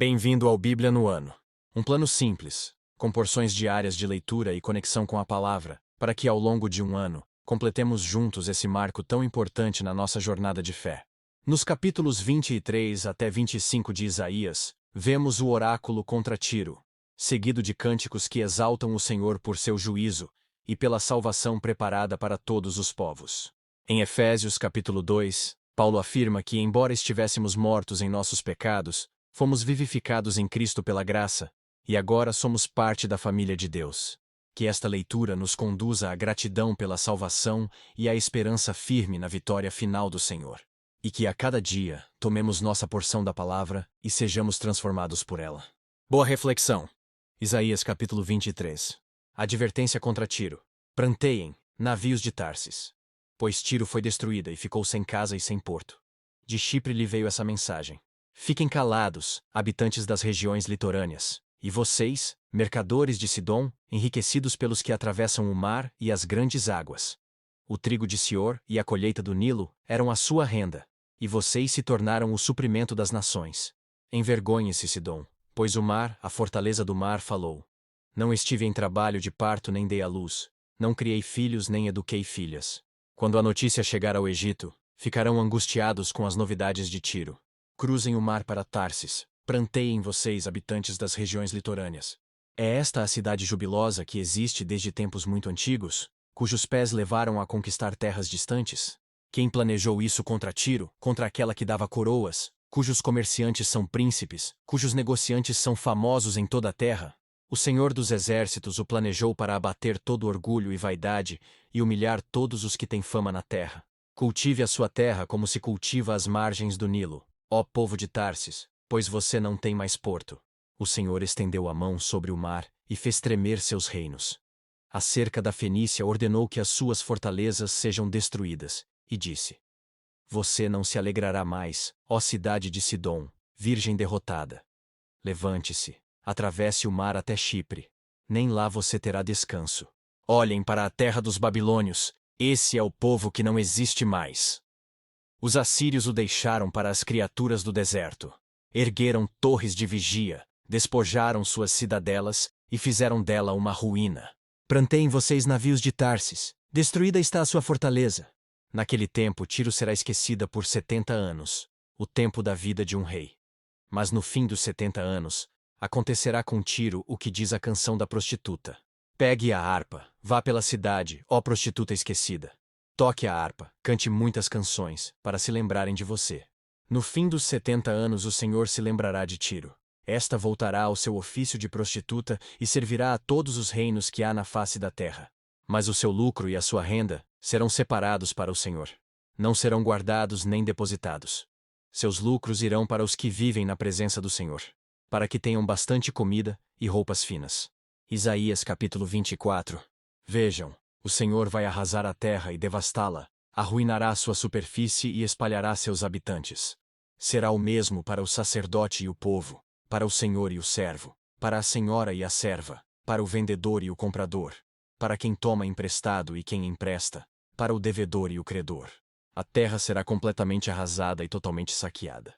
Bem-vindo ao Bíblia no Ano. Um plano simples, com porções diárias de leitura e conexão com a palavra, para que ao longo de um ano, completemos juntos esse marco tão importante na nossa jornada de fé. Nos capítulos 23 até 25 de Isaías, vemos o oráculo contra Tiro, seguido de cânticos que exaltam o Senhor por seu juízo e pela salvação preparada para todos os povos. Em Efésios capítulo 2, Paulo afirma que, embora estivéssemos mortos em nossos pecados, fomos vivificados em Cristo pela graça, e agora somos parte da família de Deus. Que esta leitura nos conduza à gratidão pela salvação e à esperança firme na vitória final do Senhor. E que a cada dia tomemos nossa porção da palavra e sejamos transformados por ela. Boa reflexão. Isaías capítulo 23. Advertência contra Tiro. Pranteiem, navios de Tarsis. Pois Tiro foi destruída e ficou sem casa e sem porto. De Chipre lhe veio essa mensagem. Fiquem calados, habitantes das regiões litorâneas, e vocês, mercadores de Sidom, enriquecidos pelos que atravessam o mar e as grandes águas. O trigo de Sior e a colheita do Nilo eram a sua renda, e vocês se tornaram o suprimento das nações. Envergonhe-se, Sidom, pois o mar, a fortaleza do mar, falou. Não estive em trabalho de parto nem dei à luz, não criei filhos nem eduquei filhas. Quando a notícia chegar ao Egito, ficarão angustiados com as novidades de Tiro. Cruzem o mar para Tarsis, pranteiem vocês, habitantes das regiões litorâneas. É esta a cidade jubilosa que existe desde tempos muito antigos, cujos pés levaram a conquistar terras distantes? Quem planejou isso contra Tiro, contra aquela que dava coroas, cujos comerciantes são príncipes, cujos negociantes são famosos em toda a terra? O Senhor dos Exércitos o planejou para abater todo orgulho e vaidade e humilhar todos os que têm fama na terra. Cultive a sua terra como se cultiva as margens do Nilo, ó povo de Tarsis, pois você não tem mais porto. O Senhor estendeu a mão sobre o mar e fez tremer seus reinos. A cerca da Fenícia ordenou que as suas fortalezas sejam destruídas, e disse: Você não se alegrará mais, ó cidade de Sidom, virgem derrotada. Levante-se, atravesse o mar até Chipre. Nem lá você terá descanso. Olhem para a terra dos babilônios, esse é o povo que não existe mais. Os assírios o deixaram para as criaturas do deserto. Ergueram torres de vigia, despojaram suas cidadelas e fizeram dela uma ruína. Pranteiem vocês, navios de Tarsis, destruída está a sua fortaleza. Naquele tempo Tiro será esquecida por 70 anos, o tempo da vida de um rei. Mas no fim dos 70 anos, acontecerá com Tiro o que diz a canção da prostituta. Pegue a harpa, vá pela cidade, ó prostituta esquecida. Toque a harpa, cante muitas canções, para se lembrarem de você. No fim dos 70 anos o Senhor se lembrará de Tiro. Esta voltará ao seu ofício de prostituta e servirá a todos os reinos que há na face da terra. Mas o seu lucro e a sua renda serão separados para o Senhor. Não serão guardados nem depositados. Seus lucros irão para os que vivem na presença do Senhor, para que tenham bastante comida e roupas finas. Isaías capítulo 24. Vejam, o Senhor vai arrasar a terra e devastá-la, arruinará sua superfície e espalhará seus habitantes. Será o mesmo para o sacerdote e o povo, para o senhor e o servo, para a senhora e a serva, para o vendedor e o comprador, para quem toma emprestado e quem empresta, para o devedor e o credor. A terra será completamente arrasada e totalmente saqueada.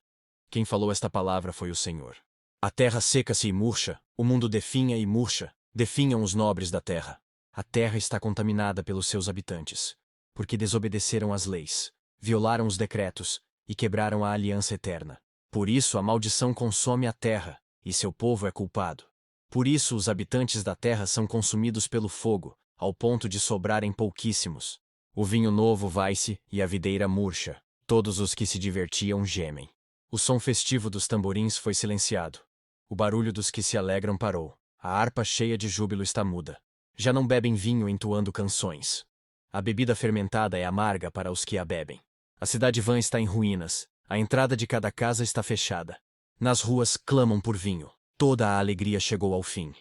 Quem falou esta palavra foi o Senhor. A terra seca-se e murcha, o mundo definha e murcha, definham os nobres da terra. A terra está contaminada pelos seus habitantes, porque desobedeceram às leis, violaram os decretos e quebraram a aliança eterna. Por isso a maldição consome a terra, e seu povo é culpado. Por isso os habitantes da terra são consumidos pelo fogo, ao ponto de sobrarem pouquíssimos. O vinho novo vai-se e a videira murcha, todos os que se divertiam gemem. O som festivo dos tamborins foi silenciado. O barulho dos que se alegram parou. A harpa cheia de júbilo está muda. Já não bebem vinho entoando canções. A bebida fermentada é amarga para os que a bebem. A cidade vã está em ruínas. A entrada de cada casa está fechada. Nas ruas clamam por vinho. Toda a alegria chegou ao fim.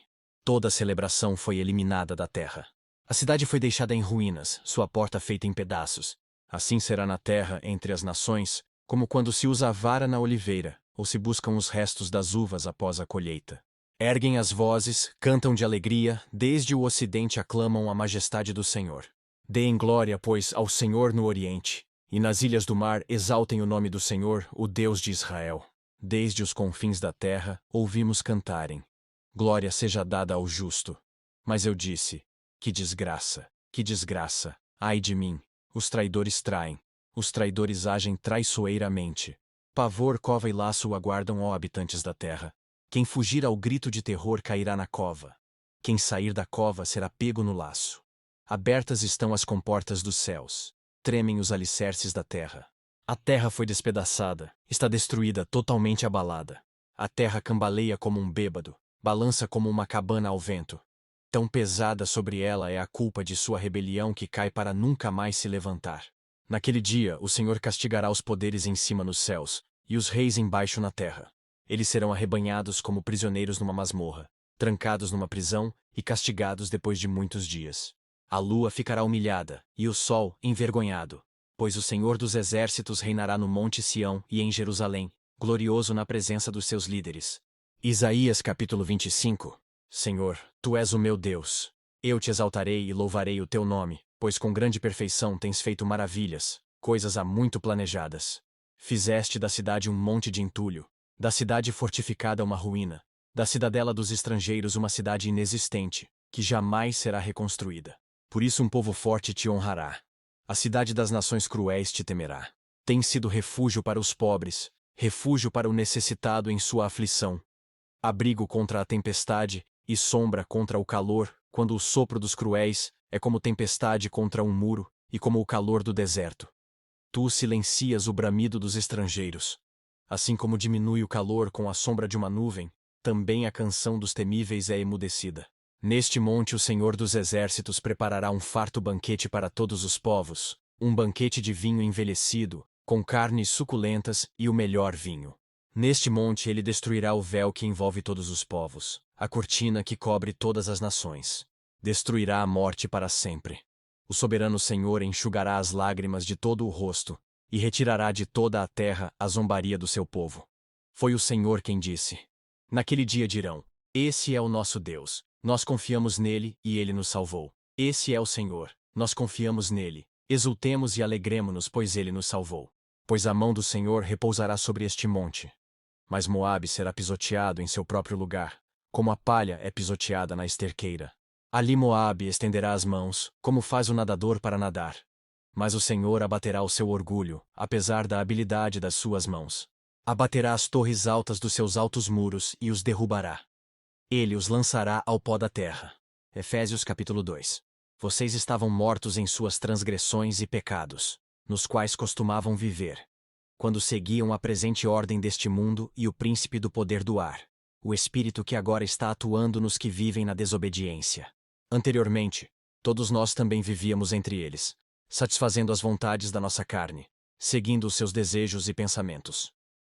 Toda a celebração foi eliminada da terra. A cidade foi deixada em ruínas, sua porta feita em pedaços. Assim será na terra, entre as nações, como quando se usa a vara na oliveira, ou se buscam os restos das uvas após a colheita. Erguem as vozes, cantam de alegria, desde o ocidente aclamam a majestade do Senhor. Deem glória, pois, ao Senhor no Oriente, e nas ilhas do mar exaltem o nome do Senhor, o Deus de Israel. Desde os confins da terra, ouvimos cantarem. Glória seja dada ao justo. Mas eu disse: que desgraça, que desgraça, ai de mim! Os traidores traem, os traidores agem traiçoeiramente. Pavor, cova e laço o aguardam, ó habitantes da terra. Quem fugir ao grito de terror cairá na cova. Quem sair da cova será pego no laço. Abertas estão as comportas dos céus. Tremem os alicerces da terra. A terra foi despedaçada, está destruída, totalmente abalada. A terra cambaleia como um bêbado, balança como uma cabana ao vento. Tão pesada sobre ela é a culpa de sua rebelião que cai para nunca mais se levantar. Naquele dia, o Senhor castigará os poderes em cima nos céus, e os reis embaixo na terra. Eles serão arrebanhados como prisioneiros numa masmorra, trancados numa prisão e castigados depois de muitos dias. A lua ficará humilhada, e o sol envergonhado, pois o Senhor dos exércitos reinará no Monte Sião e em Jerusalém, glorioso na presença dos seus líderes. Isaías capítulo 25. Senhor, Tu és o meu Deus. Eu te exaltarei e louvarei o Teu nome, pois com grande perfeição tens feito maravilhas, coisas há muito planejadas. Fizeste da cidade um monte de entulho, da cidade fortificada uma ruína, da cidadela dos estrangeiros uma cidade inexistente, que jamais será reconstruída. Por isso um povo forte te honrará. A cidade das nações cruéis te temerá. Tem sido refúgio para os pobres, refúgio para o necessitado em sua aflição. Abrigo contra a tempestade e sombra contra o calor, quando o sopro dos cruéis é como tempestade contra um muro e como o calor do deserto. Tu silencias o bramido dos estrangeiros. Assim como diminui o calor com a sombra de uma nuvem, também a canção dos temíveis é emudecida. Neste monte o Senhor dos Exércitos preparará um farto banquete para todos os povos, um banquete de vinho envelhecido, com carnes suculentas e o melhor vinho. Neste monte ele destruirá o véu que envolve todos os povos, a cortina que cobre todas as nações. Destruirá a morte para sempre. O soberano Senhor enxugará as lágrimas de todo o rosto, e retirará de toda a terra a zombaria do seu povo. Foi o Senhor quem disse. Naquele dia dirão: esse é o nosso Deus. Nós confiamos nele e ele nos salvou. Esse é o Senhor, nós confiamos nele. Exultemos e alegremo-nos, pois ele nos salvou. Pois a mão do Senhor repousará sobre este monte. Mas Moabe será pisoteado em seu próprio lugar, como a palha é pisoteada na esterqueira. Ali Moabe estenderá as mãos, como faz o nadador para nadar. Mas o Senhor abaterá o seu orgulho, apesar da habilidade das suas mãos. Abaterá as torres altas dos seus altos muros e os derrubará. Ele os lançará ao pó da terra. Efésios capítulo 2. Vocês estavam mortos em suas transgressões e pecados, nos quais costumavam viver, quando seguiam a presente ordem deste mundo e o príncipe do poder do ar, o espírito que agora está atuando nos que vivem na desobediência. Anteriormente, todos nós também vivíamos entre eles, satisfazendo as vontades da nossa carne, seguindo os seus desejos e pensamentos.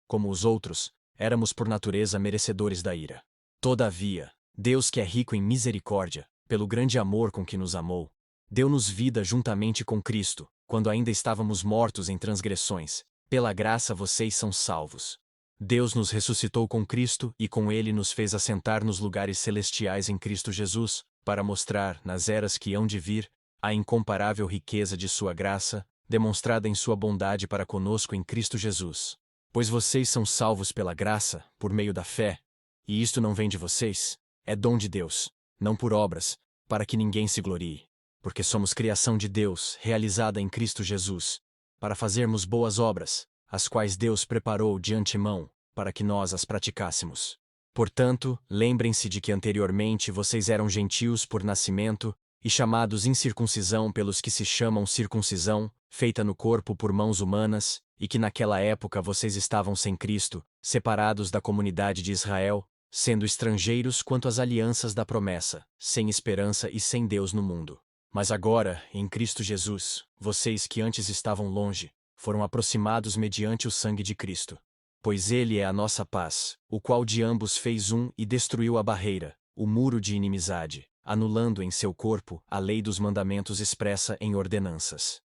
Como os outros, éramos por natureza merecedores da ira. Todavia, Deus, que é rico em misericórdia, pelo grande amor com que nos amou, deu-nos vida juntamente com Cristo, quando ainda estávamos mortos em transgressões. Pela graça vocês são salvos. Deus nos ressuscitou com Cristo e com ele nos fez assentar nos lugares celestiais em Cristo Jesus, para mostrar, nas eras que hão de vir, a incomparável riqueza de sua graça, demonstrada em sua bondade para conosco em Cristo Jesus. Pois vocês são salvos pela graça, por meio da fé. E isto não vem de vocês, é dom de Deus, não por obras, para que ninguém se glorie. Porque somos criação de Deus, realizada em Cristo Jesus, para fazermos boas obras, as quais Deus preparou de antemão, para que nós as praticássemos. Portanto, lembrem-se de que anteriormente vocês eram gentios por nascimento, e chamados incircuncisão pelos que se chamam circuncisão, feita no corpo por mãos humanas, e que naquela época vocês estavam sem Cristo, separados da comunidade de Israel, sendo estrangeiros quanto às alianças da promessa, sem esperança e sem Deus no mundo. Mas agora, em Cristo Jesus, vocês que antes estavam longe, foram aproximados mediante o sangue de Cristo. Pois ele é a nossa paz, o qual de ambos fez um e destruiu a barreira, o muro de inimizade, anulando em seu corpo a lei dos mandamentos expressa em ordenanças.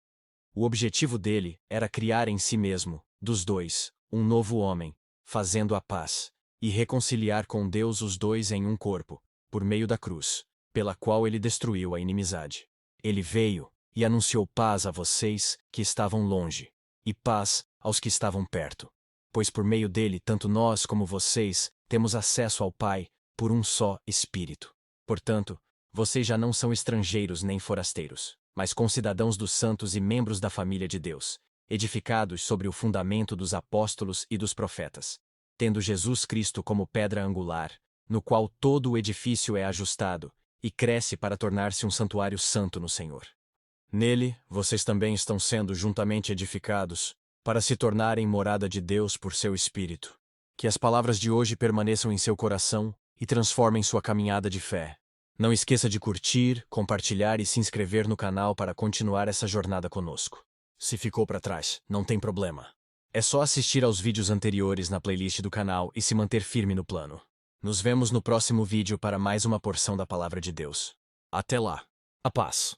O objetivo dele era criar em si mesmo, dos dois, um novo homem, fazendo a paz, e reconciliar com Deus os dois em um corpo, por meio da cruz, pela qual ele destruiu a inimizade. Ele veio e anunciou paz a vocês que estavam longe, e paz aos que estavam perto. pois por meio dele, tanto nós como vocês, temos acesso ao Pai, por um só Espírito. Portanto, vocês já não são estrangeiros nem forasteiros, mas concidadãos dos santos e membros da família de Deus, edificados sobre o fundamento dos apóstolos e dos profetas, tendo Jesus Cristo como pedra angular, no qual todo o edifício é ajustado e cresce para tornar-se um santuário santo no Senhor. Nele, vocês também estão sendo juntamente edificados, para se tornarem morada de Deus por seu Espírito. Que as palavras de hoje permaneçam em seu coração e transformem sua caminhada de fé. Não esqueça de curtir, compartilhar e se inscrever no canal para continuar essa jornada conosco. Se ficou para trás, não tem problema. É só assistir aos vídeos anteriores na playlist do canal e se manter firme no plano. Nos vemos no próximo vídeo para mais uma porção da Palavra de Deus. Até lá. A paz.